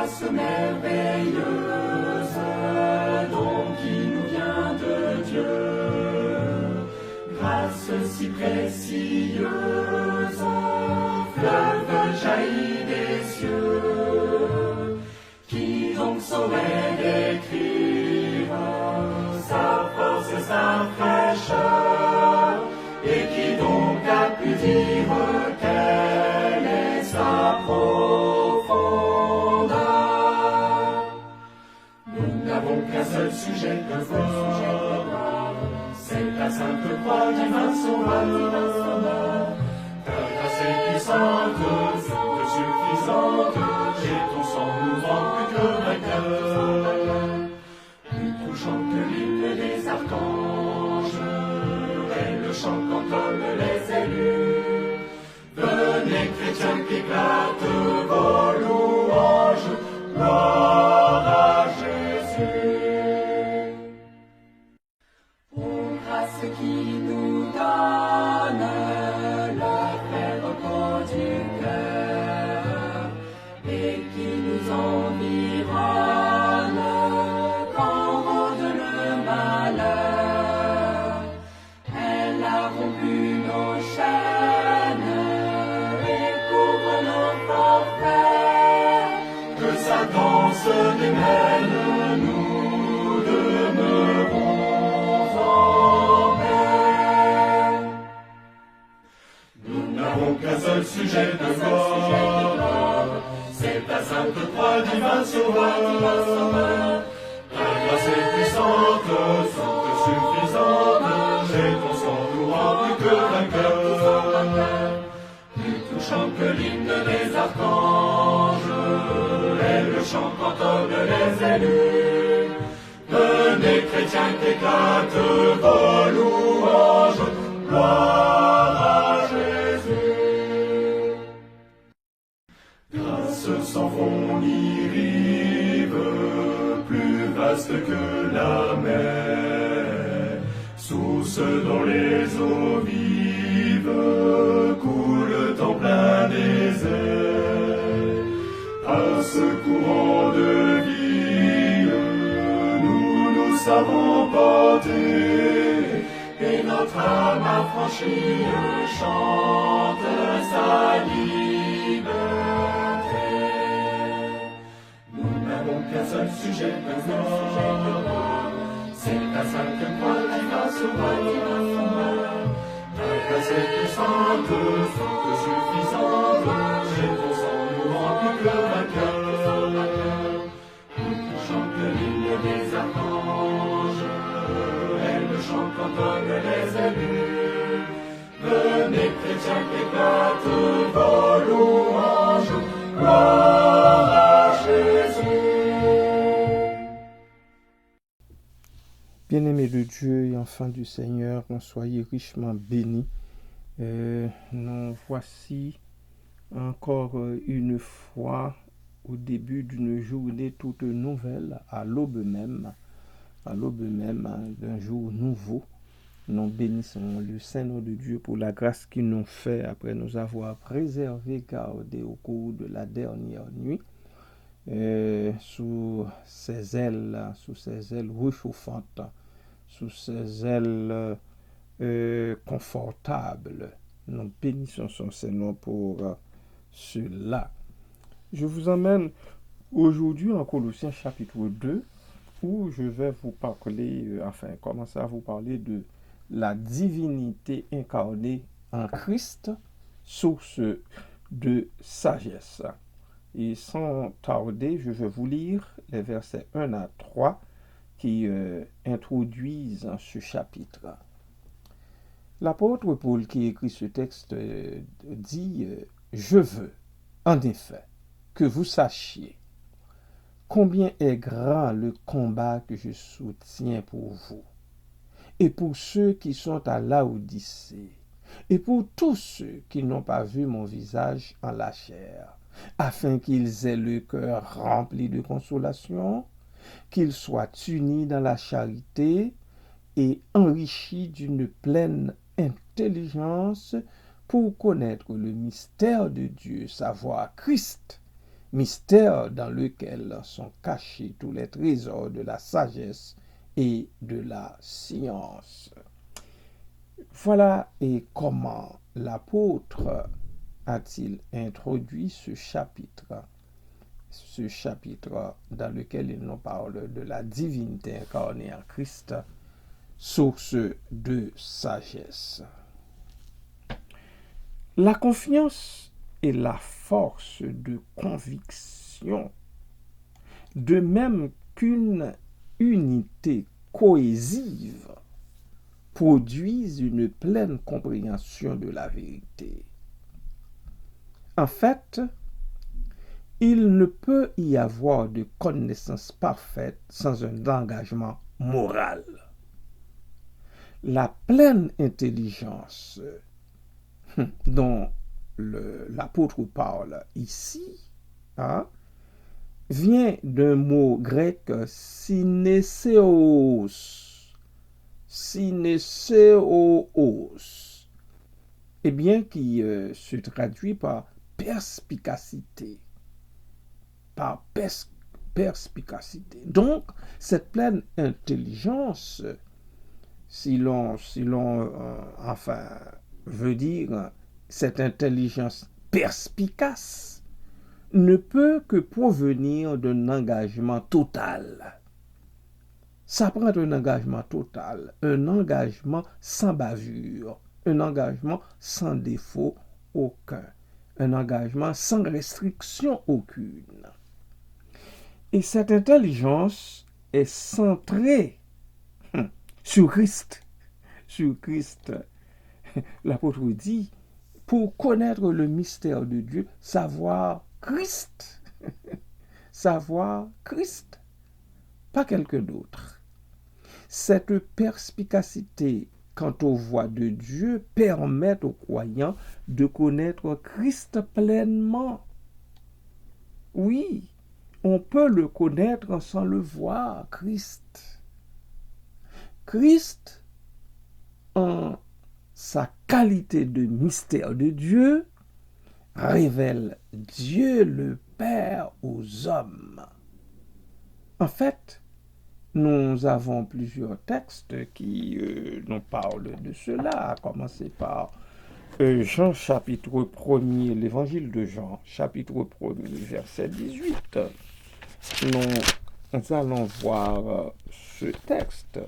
grâce merveilleuse, don qui nous vient de Dieu, grâce si précieuse, fleuve jaillit des cieux, qui donc saurait décrire sa force et sa fraîcheur, et qui donc a pu dire quelle est sa profondeur. Nous n'avons qu'un seul sujet de voir, c'est la sainte croix divin sauveur. Ta grâce est puissante, toute suffisante, et ton sang nous rend plus que vainqueurs. Plus touchant que l'hymne des archanges, et le chant qu'entonnent les élus. Venez chrétiens qu'éclatent vos louanges, gloire à Jésus. Ô grâce qui nous donne le vrai repos du cœur, et qui nous environne quand rôde le malheur. Elle a rompu nos chaînes et couvre nos forfaits. Que sa danse démêle, nous demeurons en paix. Nous n'avons qu'un seul sujet de gloire, c'est ta sainte croix divin sauveur. Ta grâce est puissante, toute suffisante, et ton sang nous rend plus que vainqueurs. Plus touchant que l'hymne des archanges, et le chant qu'entonnent les élus. Venez chrétiens qu'éclatent vos louanges, gloire à Jésus. Grâce sans fond ni rive, plus vaste que la mer, source dont les eaux vives coulent en plein désert. À ce courant de vie, nous savons porter, et notre âme affranchie chante sa liberté. Nous n'avons qu'un seul sujet de gloire, c'est ta sainte croix divin sauveur. Ta grâce est puissante, toute suffisante, et ton sang nous rend plus que vainqueurs. Plus touchant que l'hymne des archanges, et le chant qu'entonnent les élus. Venez chrétiens qu'éclatent vos louanges, gloire à Jésus. Bien-aimés de Dieu et enfants du Seigneur, soyez richement bénis. Nous voici encore une fois au début d'une journée toute nouvelle, à l'aube même d'un jour nouveau. Nous bénissons le Saint-Nom de Dieu pour la grâce qu'il nous fait après nous avoir préservés, gardés au cours de la dernière nuit, sous ses ailes réchauffantes, sous ses ailes confortables. Nous bénissons son Saint-Nom pour cela. Je vous emmène aujourd'hui en Colossiens chapitre 2, où je vais vous parler, commencer à vous parler de la divinité incarnée en Christ, source de sagesse. Et sans tarder, je vais vous lire les versets 1 à 3 qui introduisent ce chapitre. L'apôtre Paul qui écrit ce texte dit « Je veux, en effet, que vous sachiez combien est grand le combat que je soutiens pour vous, et pour ceux qui sont à Laodicée, et pour tous ceux qui n'ont pas vu mon visage en la chair, afin qu'ils aient le cœur rempli de consolation, qu'ils soient unis dans la charité et enrichis d'une pleine intelligence pour connaître le mystère de Dieu, savoir Christ, mystère dans lequel sont cachés tous les trésors de la sagesse et de la science. Voilà et comment l'apôtre a-t-il introduit ce chapitre dans lequel il nous parle de la divinité incarnée en Christ, source de sagesse. La confiance est la force de conviction, de même qu'une unité cohésive produisent une pleine compréhension de la vérité. En fait, il ne peut y avoir de connaissance parfaite sans un engagement moral. La pleine intelligence dont l'apôtre parle ici, vient d'un mot grec syneseos, et bien qui se traduit par perspicacité, perspicacité. Donc, cette pleine intelligence, si l'on veut dire cette intelligence perspicace, ne peut que provenir d'un engagement total. Ça prend un engagement total, un engagement sans bavure, un engagement sans défaut aucun, un engagement sans restriction aucune. Et cette intelligence est centrée sur Christ. Sur Christ. L'apôtre dit, pour connaître le mystère de Dieu, savoir Christ. Savoir Christ, pas quelqu'un d'autre. Cette perspicacité quant aux voies de Dieu permet aux croyants de connaître Christ pleinement. Oui, on peut le connaître sans le voir, Christ. Christ, en sa qualité de mystère de Dieu, révèle Dieu le Père aux hommes. En fait, nous avons plusieurs textes qui nous parlent de cela, à commencer par Jean chapitre 1er, l'évangile de Jean, chapitre 1er, verset 18. Nous allons voir ce texte.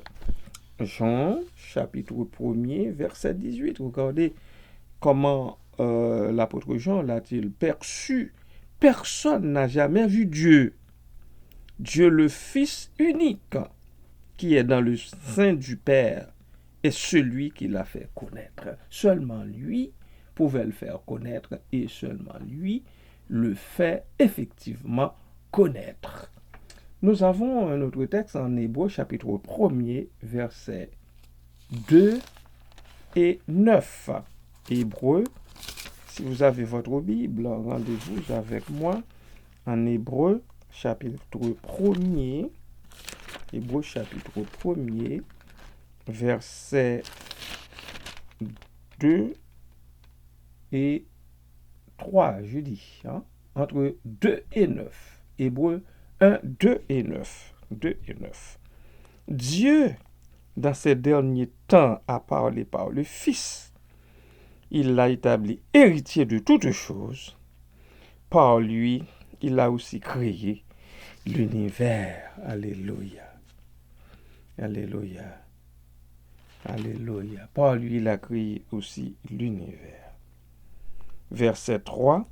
Jean chapitre 1er, verset 18. Regardez comment l'apôtre Jean l'a-t-il perçu. Personne n'a jamais vu Dieu. Dieu le Fils unique qui est dans le sein du Père est celui qui l'a fait connaître. Seulement lui pouvait le faire connaître et seulement lui le fait effectivement connaître. Nous avons un autre texte en Hébreu chapitre 1er versets 2 et 9. Hébreu, si vous avez votre Bible, rendez-vous avec moi en Hébreu chapitre 1er, Hébreu chapitre 1er, versets 2 et 3, je dis, entre 2 et 9. Hébreu 1, 2 et 9. 2 et 9. Dieu, dans ces derniers temps, a parlé par le Fils. Il l'a établi héritier de toutes choses. Par lui, il a aussi créé l'univers. Alléluia. Alléluia. Alléluia. Par lui, il a créé aussi l'univers. Verset 3.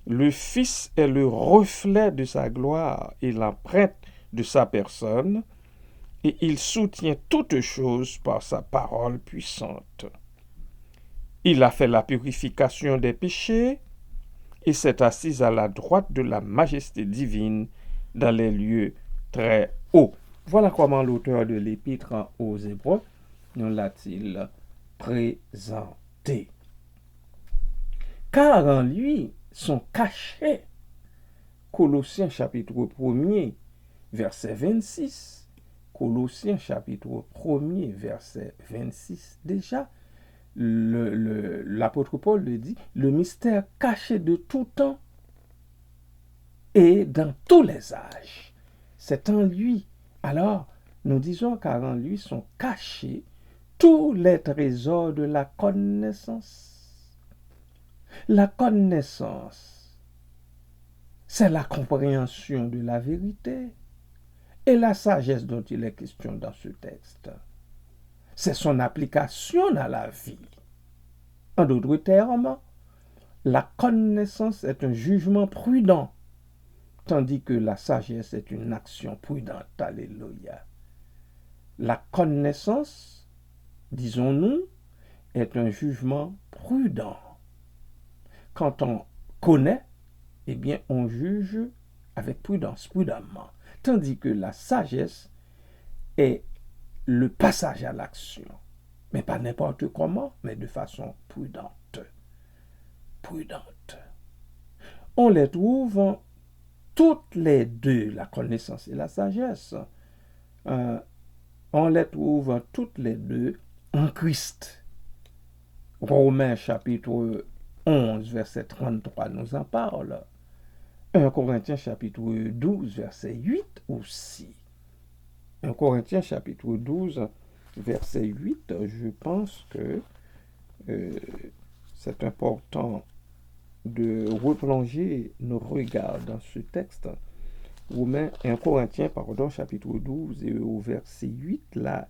Le Fils est le reflet de sa gloire et l'empreinte de sa personne, et il soutient toutes choses par sa parole puissante. Il a fait la purification des péchés et s'est assis à la droite de la majesté divine dans les lieux très hauts. Voilà comment l'auteur de l'épître aux Hébreux nous l'a-t-il présenté. Car en lui sont cachés, Colossiens chapitre 1er, verset 26, Colossiens chapitre 1er, verset 26, déjà, l'apôtre Paul le dit, le mystère caché de tout temps, et dans tous les âges. C'est en lui. Alors, nous disons car en lui sont cachés tous les trésors de la connaissance. La connaissance, c'est la compréhension de la vérité et la sagesse dont il est question dans ce texte. C'est son application à la vie. En d'autres termes, la connaissance est un jugement prudent, tandis que la sagesse est une action prudente. Alléluia. La connaissance, disons-nous, est un jugement prudent. Quand on connaît, eh bien, on juge avec prudence, prudemment. Tandis que la sagesse est le passage à l'action. Mais pas n'importe comment, mais de façon prudente. Prudente. On les trouve toutes les deux, la connaissance et la sagesse. On les trouve toutes les deux en Christ. Romains chapitre 11, verset 33 nous en parle. 1 Corinthiens chapitre 12, verset 8 aussi. 1 Corinthiens chapitre 12, verset 8, je pense que c'est important de replonger nos regards dans ce texte. 1 Corinthiens, chapitre 12 et au verset 8, là,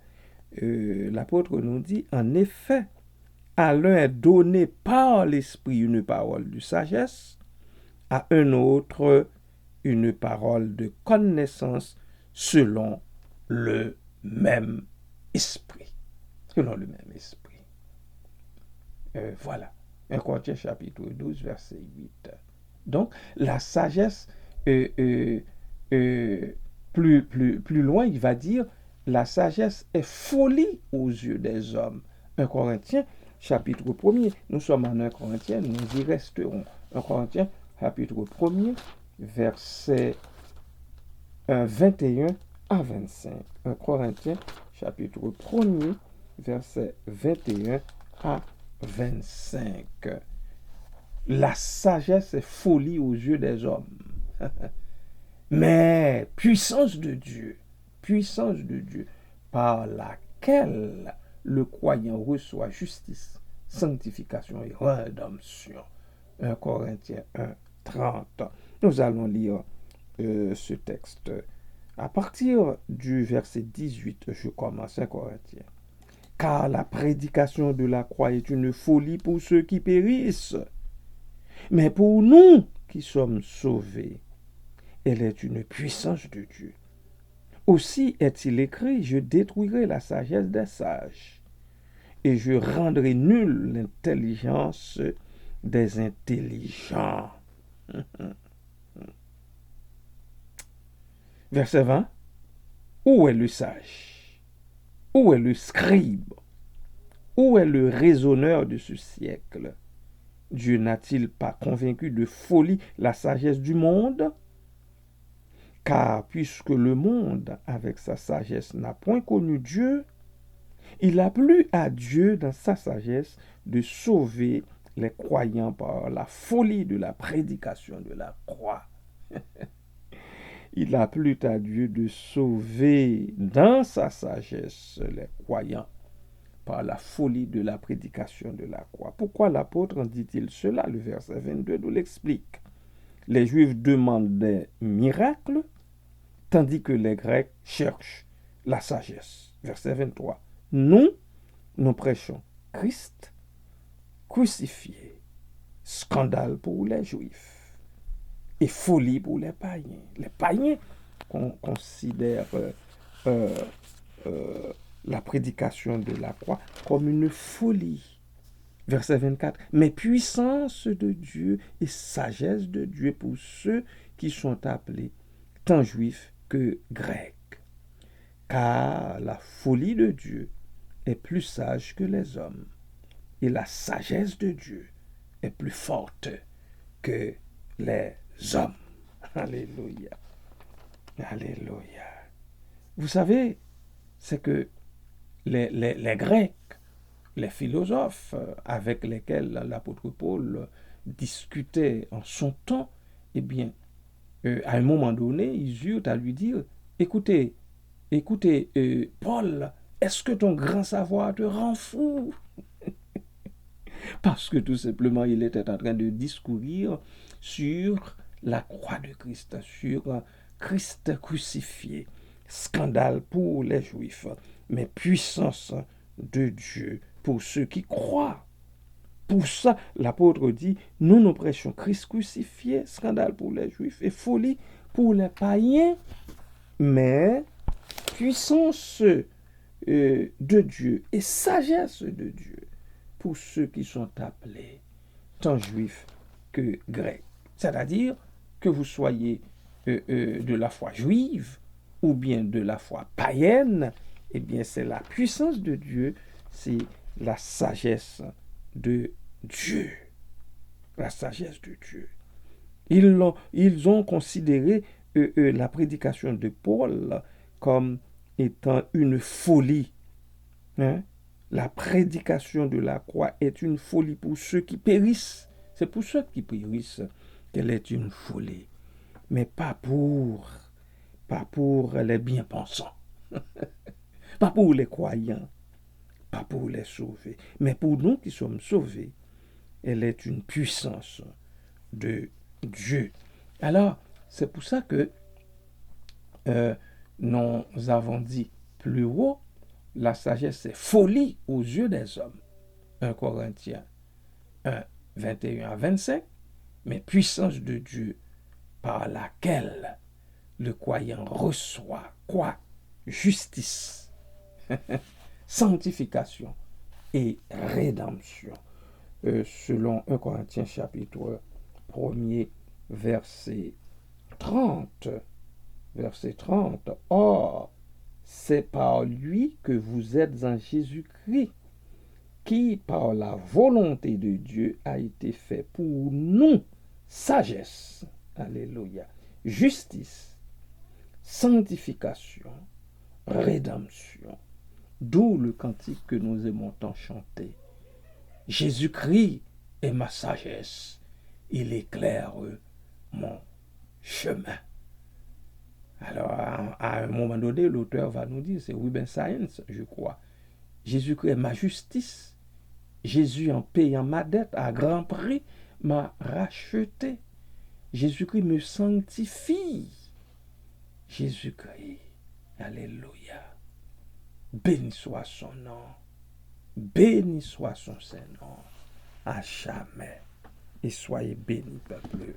l'apôtre nous dit, en effet, à l'un est donné par l'Esprit une parole de sagesse, à un autre une parole de connaissance selon le même esprit. Selon le même esprit. Voilà. 1 Corinthiens chapitre 12, verset 8. Donc, la sagesse, plus loin, il va dire, la sagesse est folie aux yeux des hommes. 1 Corinthiens chapitre 1er, nous sommes en 1 Corinthiens, nous y resterons. 1 Corinthiens chapitre 1er, verset 21 à 25. 1 Corinthiens chapitre 1er, verset 21 à 25. La sagesse est folie aux yeux des hommes. Mais puissance de Dieu, par laquelle le croyant reçoit justice, sanctification et rédemption. 1 Corinthiens 1, 30. Nous allons lire ce texte. À partir du verset 18, je commence 1 Corinthiens. Car la prédication de la croix est une folie pour ceux qui périssent. Mais pour nous qui sommes sauvés, elle est une puissance de Dieu. Aussi est-il écrit, je détruirai la sagesse des sages, et je rendrai nulle l'intelligence des intelligents. Verset 20. Où est le sage? Où est le scribe? Où est le raisonneur de ce siècle? Dieu n'a-t-il pas convaincu de folie la sagesse du monde? Car puisque le monde, avec sa sagesse, n'a point connu Dieu, il a plu à Dieu dans sa sagesse de sauver les croyants par la folie de la prédication de la croix. Il a plu à Dieu de sauver dans sa sagesse les croyants par la folie de la prédication de la croix. Pourquoi l'apôtre dit-il cela? Le verset 22 nous l'explique. Les Juifs demandent des miracles, tandis que les Grecs cherchent la sagesse. Verset 23. Nous prêchons Christ crucifié, scandale pour les Juifs et folie pour les païens. Les païens considèrent la prédication de la croix comme une folie. Verset 24. Mais puissance de Dieu et sagesse de Dieu pour ceux qui sont appelés tant juifs que grecs. Car la folie de Dieu est plus sage que les hommes, et la sagesse de Dieu est plus forte que les hommes. Alléluia. Alléluia. Vous savez, c'est que les Grecs, les philosophes avec lesquels l'apôtre Paul discutait en son temps, eh bien, à un moment donné, ils eurent à lui dire, écoutez, Paul, est-ce que ton grand savoir te rend fou? Parce que tout simplement, il était en train de discourir sur la croix de Christ, sur Christ crucifié. Scandale pour les Juifs, mais puissance de Dieu pour ceux qui croient. Pour ça, l'apôtre dit, nous prêchons Christ crucifié, scandale pour les Juifs et folie pour les païens, mais puissance de Dieu et sagesse de Dieu pour ceux qui sont appelés, tant juifs que grecs. C'est-à-dire que vous soyez de la foi juive ou bien de la foi païenne, eh bien c'est la puissance de Dieu, c'est la sagesse de Dieu. La sagesse de Dieu. Ils ont considéré la prédication de Paul comme étant une folie. Hein? La prédication de la croix est une folie pour ceux qui périssent. C'est pour ceux qui périssent qu'elle est une folie. Mais pas pour les bien-pensants. Pas pour les croyants. Pas pour les sauvés. Mais pour nous qui sommes sauvés, elle est une puissance de Dieu. Alors, c'est pour ça que nous avons dit plus haut, la sagesse c'est folie aux yeux des hommes. 1 Corinthiens 1, 21 à 25, mais puissance de Dieu par laquelle le croyant reçoit quoi? Justice, sanctification et rédemption. Selon 1 Corinthiens chapitre 1er, verset 30. Verset 30. Or, c'est par lui que vous êtes en Jésus-Christ, qui, par la volonté de Dieu, a été fait pour nous sagesse, alléluia, justice, sanctification, rédemption. D'où le cantique que nous aimons tant chanter. Jésus-Christ est ma sagesse, il éclaire mon chemin. Alors, à un moment donné, l'auteur va nous dire, c'est Rubens Science, je crois. Jésus-Christ est ma justice. Jésus, en payant ma dette à grand prix, m'a racheté. Jésus-Christ me sanctifie. Jésus-Christ, alléluia. Béni soit son nom. Béni soit son Saint-Nom. À jamais. Et soyez bénis, peuple.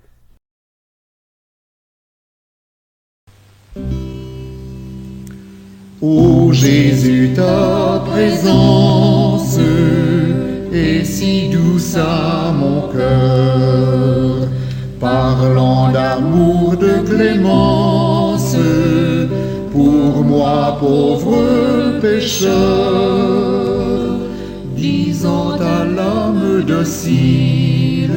Ô Jésus, ta présence est si douce à mon cœur, parlant d'amour, de clémence, pour moi, pauvre pécheur, disant à l'âme docile,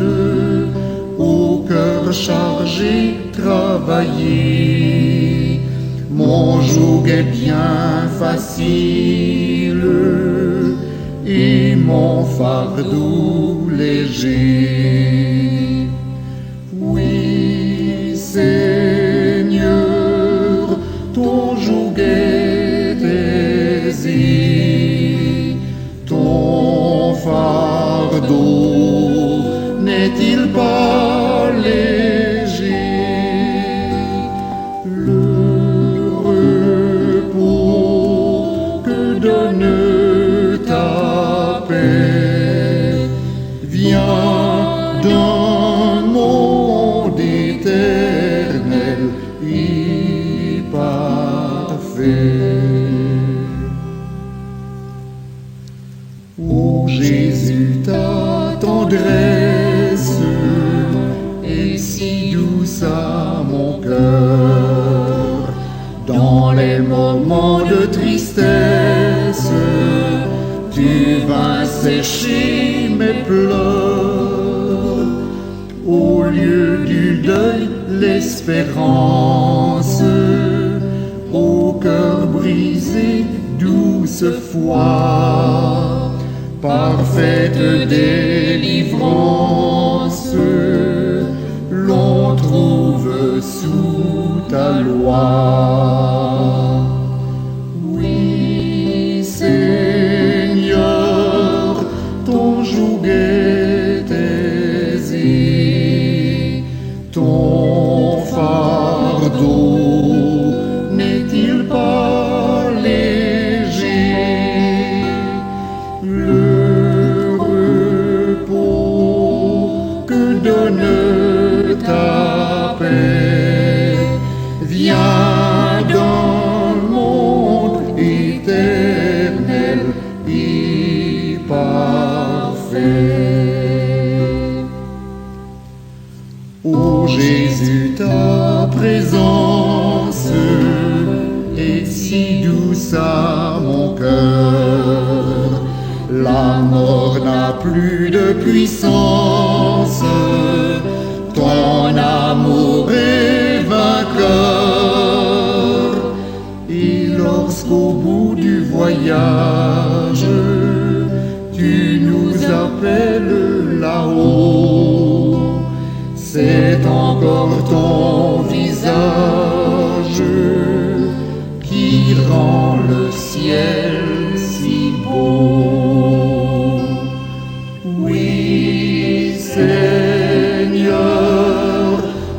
au cœur chargé, travaillé, mon joug est bien facile et mon fardeau léger. Oui, Seigneur, ton joug est aisé, ton fardeau n'est-il pas léger? Ta paix vient d'un monde éternel et parfait. Ô Jésus, ta tendresse est si douce à mon cœur, dans les moments de tristesse, tu vas sécher mes pleurs. Au lieu du deuil, l'espérance. Au cœur brisé, douce foi. Parfaite délivrance, l'on trouve sous ta loi. Oui, Seigneur, ton joug est aisé, ton fardeau n'est-il pas léger? Le repos que donne ta paix vient dans le monde éternel et parfait. Ô Jésus, ta présence est si douce à mon cœur. La mort n'a plus de puissance, ton amour est vainqueur. Et lorsqu'au bout du voyage, tu nous appelles là-haut, c'est encore ton visage qui rend le ciel si beau. Oui, Seigneur,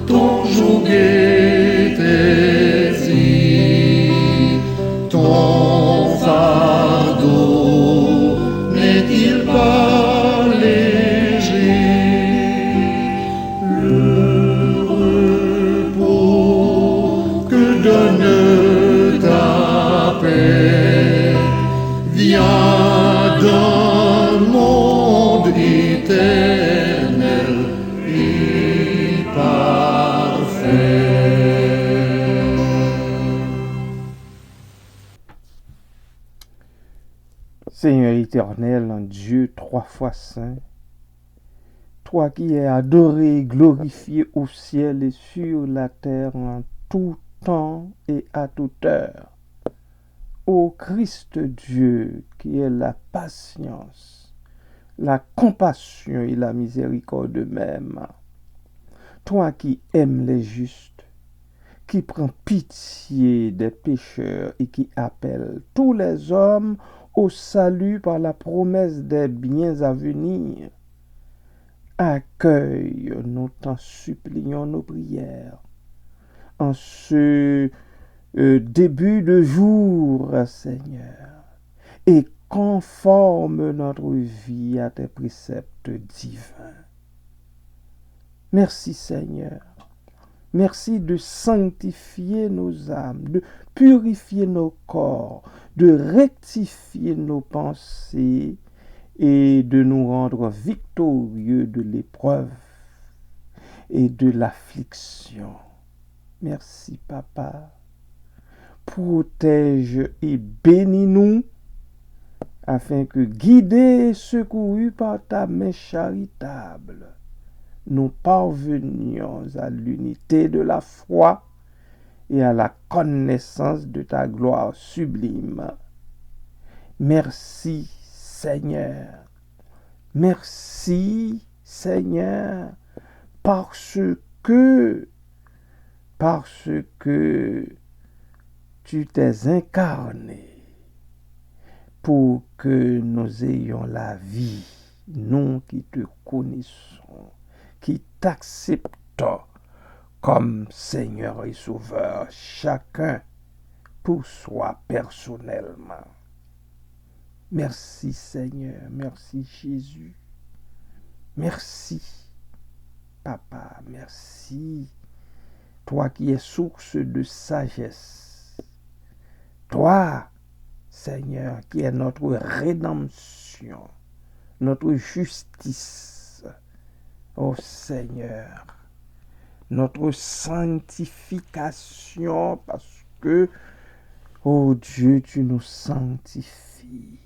ton joug est aisé, ton fardeau n'est-il pas léger? Le repos que donne ta paix vient d'un monde éternel et parfait. Seigneur éternel, Dieu trois fois saint, toi qui es adoré et glorifié au ciel et sur la terre en tout temps et à toute heure. Ô Christ Dieu, qui est la patience, la compassion et la miséricorde même, toi qui aimes les justes, qui prends pitié des pécheurs et qui appelle tous les hommes au salut par la promesse des biens à venir, accueille, nous t'en supplions, nos prières en ce début de jour, Seigneur, et conforme notre vie à tes préceptes divins. Merci, Seigneur. Merci de sanctifier nos âmes, de purifier nos corps, de rectifier nos pensées et de nous rendre victorieux de l'épreuve et de l'affliction. Merci, Papa. Protège et bénis-nous afin que, guidés et secourus par ta main charitable, nous parvenions à l'unité de la foi et à la connaissance de ta gloire sublime. Merci, Seigneur. Merci, Seigneur, parce que tu t'es incarné pour que nous ayons la vie, nous qui te connaissons, qui t'acceptons comme Seigneur et Sauveur, chacun pour soi personnellement. Merci Seigneur, merci Jésus, merci Papa, merci, toi qui es source de sagesse, toi Seigneur qui est notre rédemption, notre justice, ô Seigneur, notre sanctification, parce que, ô Dieu, tu nous sanctifies.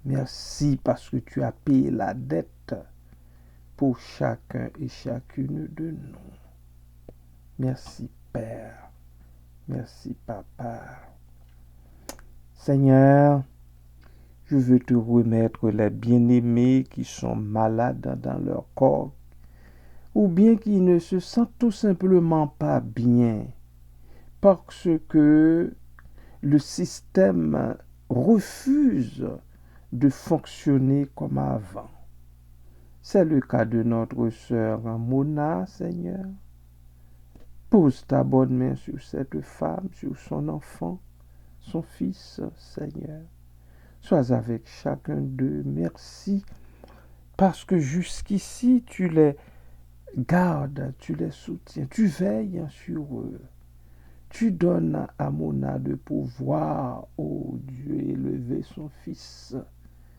Merci parce que tu as payé la dette pour chacun et chacune de nous. Merci Père, merci Papa. Seigneur, je veux te remettre les bien-aimés qui sont malades dans leur corps, ou bien qui ne se sentent tout simplement pas bien parce que le système refuse de fonctionner comme avant. C'est le cas de notre sœur Mona, Seigneur. Pose ta bonne main sur cette femme, sur son enfant, son fils, Seigneur. Sois avec chacun d'eux. Merci parce que jusqu'ici, tu les gardes, tu les soutiens, tu veilles sur eux. Tu donnes à Mona de pouvoir, ô Dieu, élever son fils,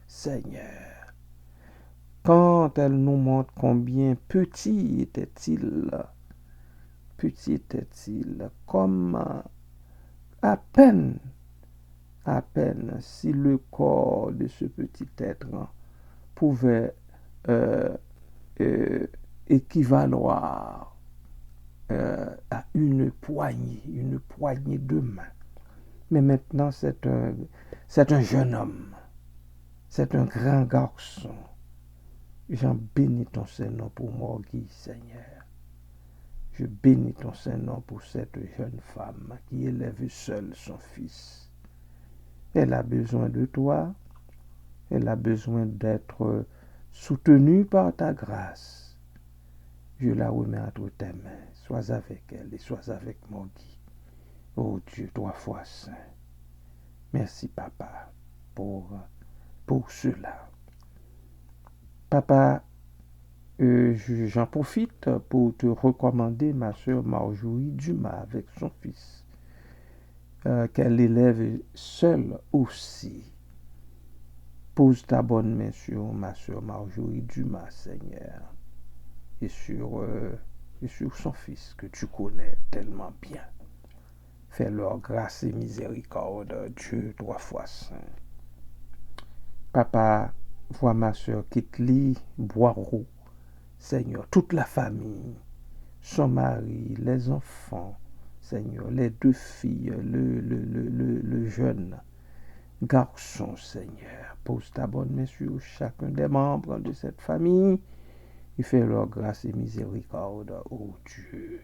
Seigneur. Quand elle nous montre combien petit était-il, comme à peine si le corps de ce petit être pouvait équivaloir à une poignée de main. Mais maintenant, c'est un jeune homme, c'est un grand garçon. J'en bénis ton Saint-Nom pour Morgui, Seigneur. Je bénis ton Saint-Nom pour cette jeune femme qui élève seule son fils. Elle a besoin de toi, elle a besoin d'être soutenue par ta grâce. Je la remets entre tes mains. Sois avec elle et sois avec Morgui. Oh Dieu, 3 fois saint. Merci, Papa, pour cela. Papa, j'en profite pour te recommander ma sœur Marjorie Dumas avec son fils, qu'elle élève seule aussi. Pose ta bonne main sur ma sœur Marjorie Dumas, Seigneur, et sur son fils que tu connais tellement bien. Fais-leur grâce et miséricorde, Dieu 3 fois saint. Papa, vois ma sœur Kitli Boireau, Seigneur, toute la famille, son mari, les enfants, Seigneur, les 2 filles, le jeune garçon, Seigneur. Pose ta bonne main sur chacun des membres de cette famille et fais leur grâce et miséricorde, ô Dieu.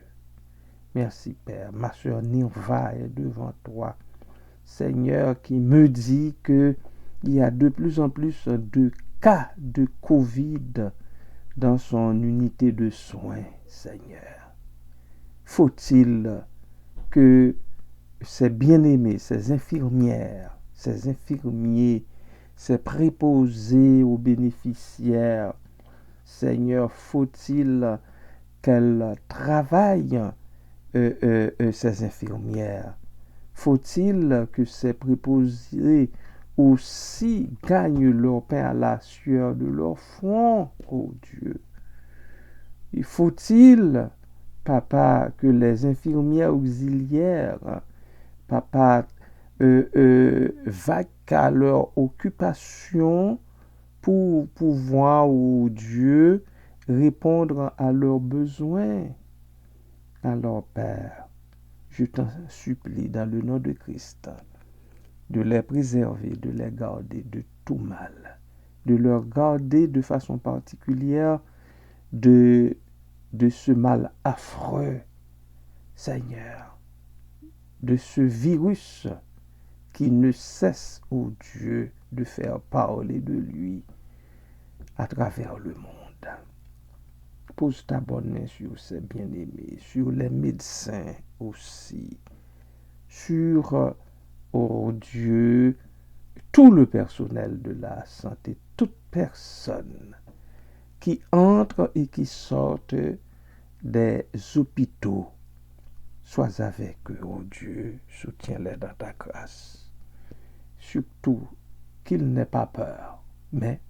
Merci, Père. Ma sœur Nirva est devant toi, Seigneur, qui me dit qu'il y a de plus en plus de cas de Covid dans son unité de soins, Seigneur. Faut-il que ces bien-aimés, ces infirmières, ces infirmiers, ces préposés aux bénéficiaires, Seigneur, faut-il qu'elles travaillent, ces infirmières? Faut-il que ces préposés aussi gagnent leur pain à la sueur de leur front, oh Dieu? Il faut-il, Papa, que les infirmières auxiliaires, Papa, vaquent à leur occupation pour pouvoir, oh Dieu, répondre à leurs besoins? Alors, Père, je t'en supplie, dans le nom de Christ, de les préserver, de les garder de tout mal, de leur garder de façon particulière de ce mal affreux, Seigneur, de ce virus qui ne cesse, ô Dieu, de faire parler de lui à travers le monde. Pose ta bonne main sur ces bien-aimés, sur les médecins aussi, sur, oh Dieu, tout le personnel de la santé, toute personne qui entre et qui sortent des hôpitaux. Sois avec eux, oh Dieu, soutiens-les dans ta grâce. Surtout qu'ils n'aient pas peur, mais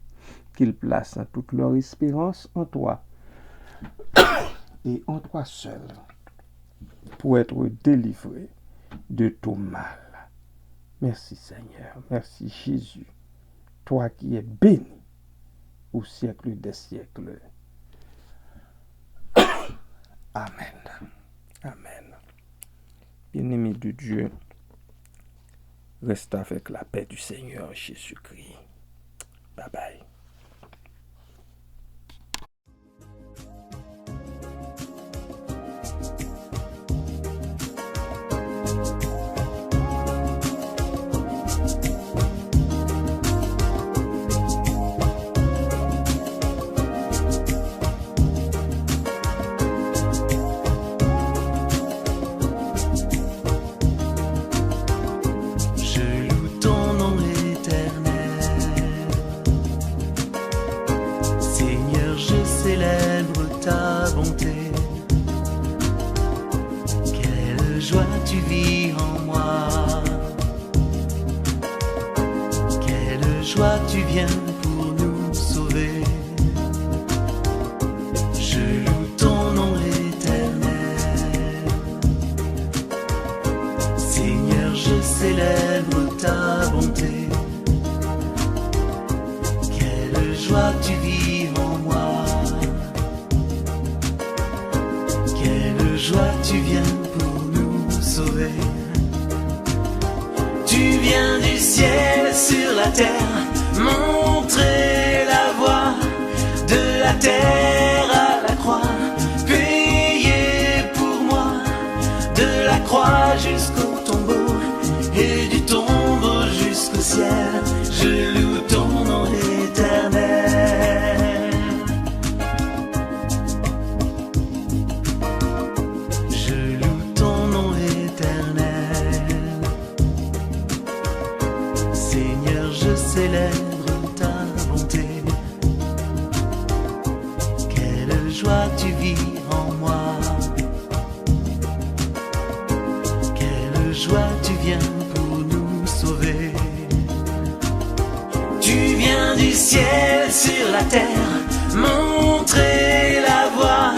qu'ils placent toute leur espérance en toi et en toi seul pour être délivrés de tout mal. Merci Seigneur, merci Jésus, toi qui es béni au siècle des siècles. Amen. Amen. Bien-aimé de Dieu, reste avec la paix du Seigneur Jésus-Christ. Bye bye. ta bonté. Quelle joie tu vis en moi. Quelle joie tu viens pour nous sauver. Je loue ton nom éternel. Seigneur, je célèbre ta bonté. Quelle joie tu vis en moi. Quelle joie tu viens pour nous sauver. Tu viens du ciel sur la terre, montrer la voie de la terre à la croix, payer pour moi de la croix jusqu'au tombeau et du tombeau jusqu'au ciel. Je loue ton nom éternel. Je loue ton nom éternel. Seigneur, je célèbre ta bonté. Quelle joie tu vis en moi. Quelle joie tu viens pour nous sauver. Tu viens du ciel sur la terre, montrer la voie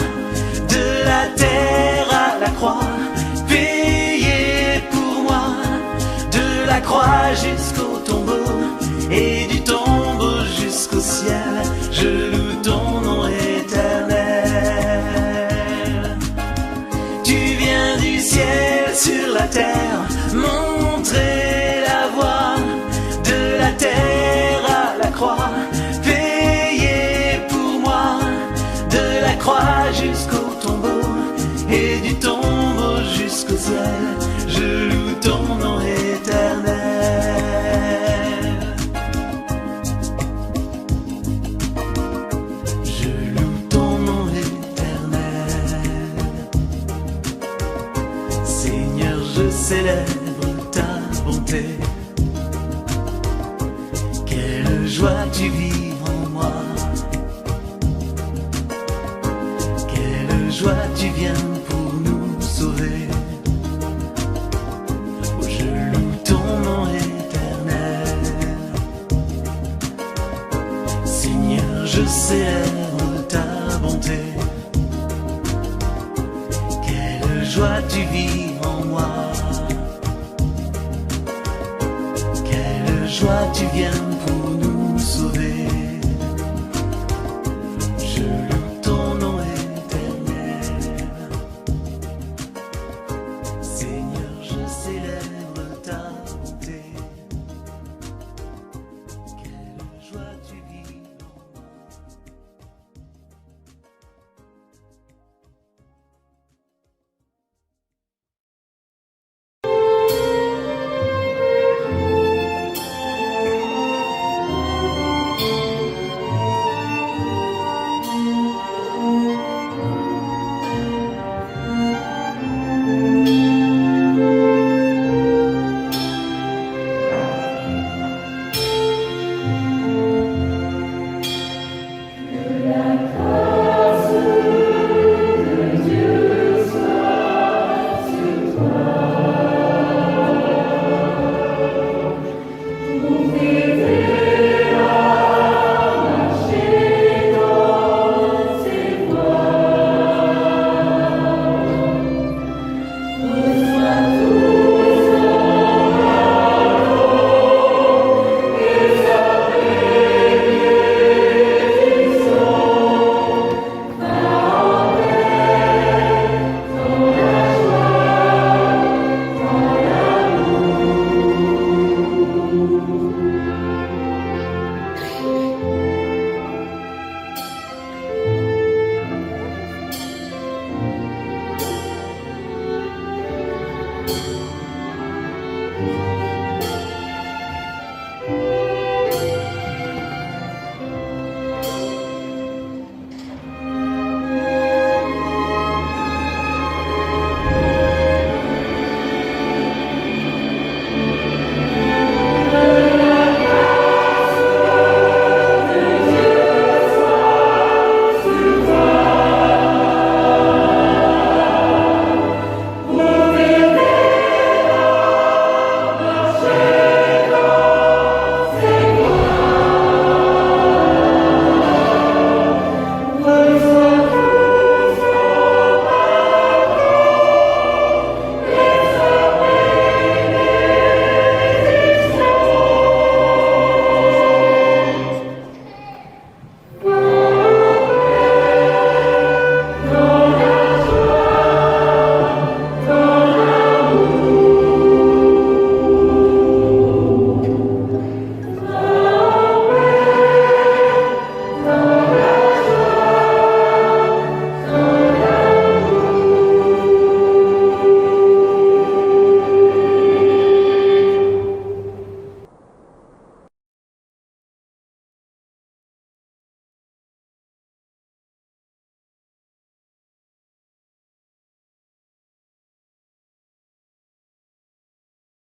de la terre à la croix, payer pour moi de la croix jusqu'au tombeau et du tombeau jusqu'au ciel. Je loue ton nom éternel. Tu viens du ciel sur la terre, montrer la voie de la terre à la croix, payer pour moi de la croix jusqu'au tombeau et du tombeau jusqu'au ciel. Je loue ton nom éternel. Je loue ton nom éternel. Seigneur, je célèbre ta bonté. Quelle joie tu vis en moi. Quelle joie tu viens pour nous sauver. Oh, je loue ton nom éternel. Seigneur, je célèbre ta bonté. Quelle joie tu vis en moi. Quelle joie tu viens pour